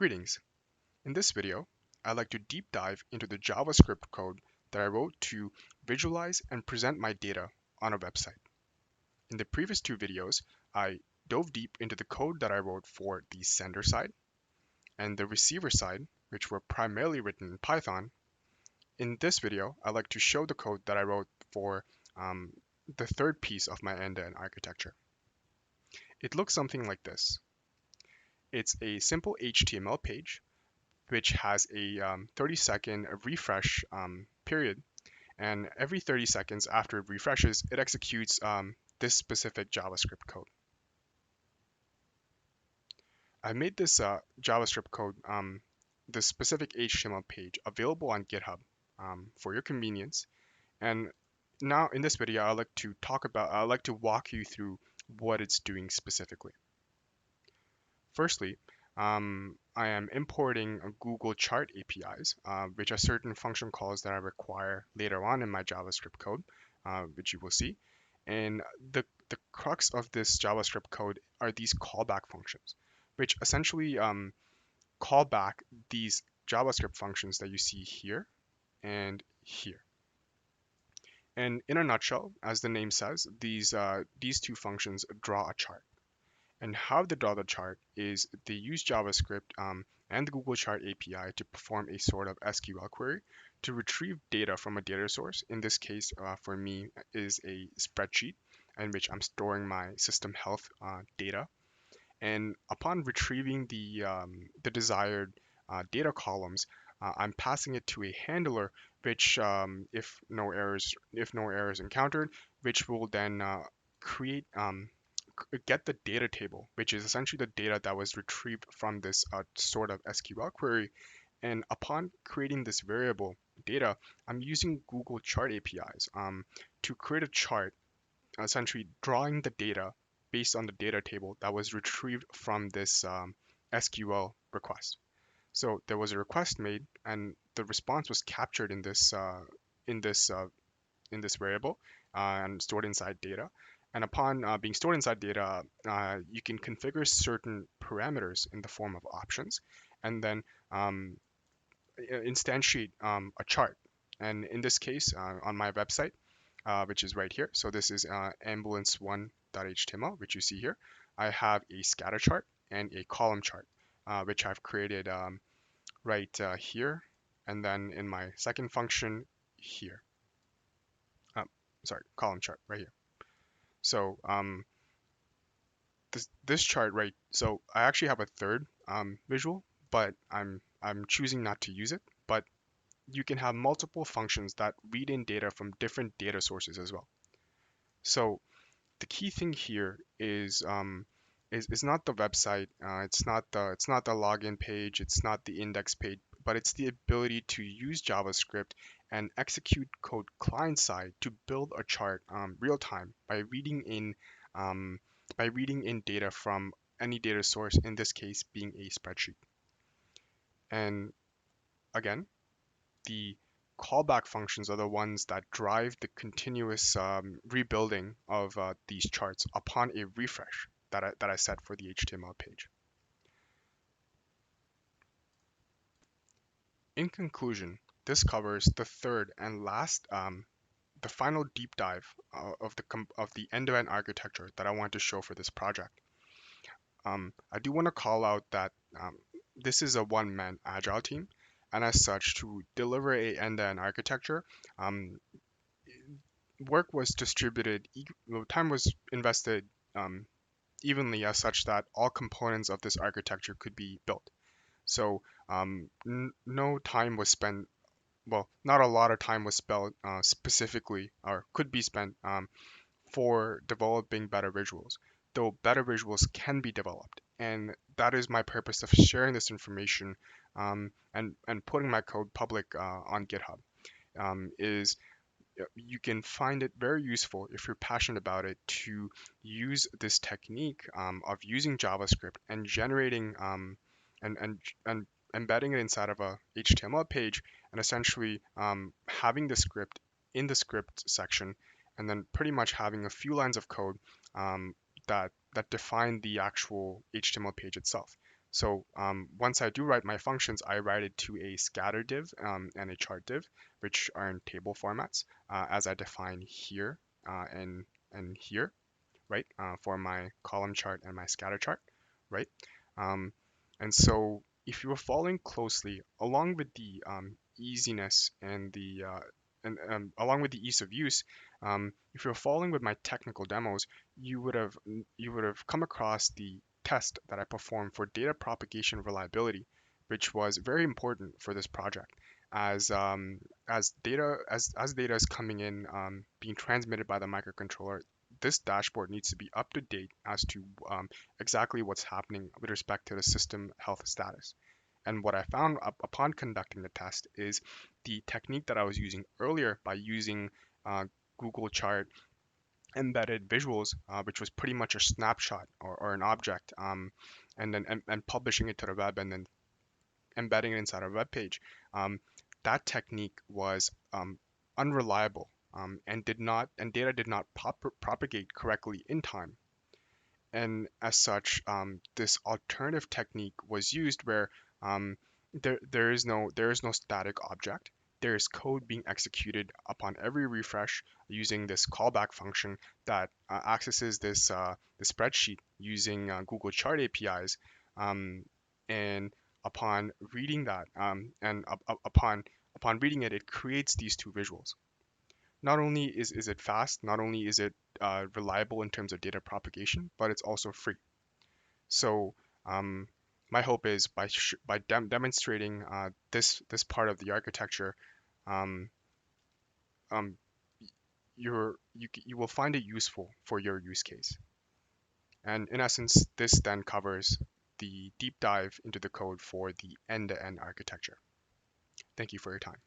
Greetings. In this video, I'd like to deep dive into the JavaScript code that I wrote to visualize and present my data on a website. In the previous two videos, I dove deep into the code that I wrote for the sender side and the receiver side, which were primarily written in Python. In this video, I'd like to show the code that I wrote for um, the third piece of my end-to-end architecture. It looks something like this. It's a simple HTML page which has a 30-second refresh period. And every 30 seconds after it refreshes, it executes this specific JavaScript code. I made this JavaScript code, this specific HTML page, available on GitHub for your convenience. And now in this video, I'd like to walk you through what it's doing specifically. Firstly, I am importing Google Chart APIs, which are certain function calls that I require later on in my JavaScript code, which you will see. And the crux of this JavaScript code are these callback functions, which essentially call back these JavaScript functions that you see here and here. And in a nutshell, as the name says, these two functions draw a chart. And how they draw the chart is they use JavaScript and the Google Chart API to perform a sort of SQL query to retrieve data from a data source. In this case, for me, is a spreadsheet in which I'm storing my system health data. And upon retrieving the desired data columns, I'm passing it to a handler, which, if no errors encountered, which will then create get the data table, which is essentially the data that was retrieved from this sort of SQL query. And upon creating this variable data, I'm using Google Chart APIs to create a chart, essentially drawing the data based on the data table that was retrieved from this SQL request. So there was a request made, and the response was captured in this uh, in this variable and stored inside data. And upon being stored inside data, you can configure certain parameters in the form of options, and then um, instantiate a chart. And in this case, on my website, which is right here, so this is ambulance1.html, which you see here, I have a scatter chart and a column chart, which I've created right here, and then in my second function here. Sorry, column chart right here. So this chart, right? So I actually have a third visual, but I'm choosing not to use it. But you can have multiple functions that read in data from different data sources as well. So the key thing here is not the website, it's not the login page, it's not the index page, but it's the ability to use JavaScript and execute code client side to build a chart real time um, by reading in data from any data source, in this case being a spreadsheet. And again, the callback functions are the ones that drive the continuous rebuilding of these charts upon a refresh that I set for the HTML page. In conclusion, this covers the third and last, the final deep dive of the end-to-end architecture that I want to show for this project. I do want to call out that this is a one-man agile team, and as such, to deliver a end-to-end architecture, um, work was distributed, time was invested evenly as such that all components of this architecture could be built. So no time was spent, well, not a lot of time was spent specifically, or could be spent for developing better visuals, though better visuals can be developed. And that is my purpose of sharing this information and putting my code public on GitHub. Is You can find it very useful if you're passionate about it to use this technique of using JavaScript and generating and embedding it inside of a HTML page and essentially having the script in the script section and then pretty much having a few lines of code um, that define the actual HTML page itself. So once I do write my functions, I write it to a scatter div and a chart div, which are in table formats, as I define here and here, right, for my column chart and my scatter chart, right? Um, and so if you were following closely, along with the easiness and the along with the ease of use, if you're following with my technical demos, you would have come across the test that I performed for data propagation reliability, which was very important for this project. As as data is coming in, being transmitted by the microcontroller, this dashboard needs to be up to date as to exactly what's happening with respect to the system health status. And what I found upon conducting the test is the technique that I was using earlier by using uh, Google Chart embedded visuals, which was pretty much a snapshot or an object, and publishing it to the web and then embedding it inside a web page. That technique was unreliable and data did not propagate correctly in time. And as such, this alternative technique was used where there is no static object. There is code being executed upon every refresh using this callback function that accesses this spreadsheet using Google Chart APIs. And upon reading that, upon reading it, it creates these two visuals. Not only is it fast, not only is it reliable in terms of data propagation, but it's also free. So um, my hope is by demonstrating this part of the architecture, um, um, you will find it useful for your use case. And in essence, this then covers the deep dive into the code for the end-to-end architecture. Thank you for your time.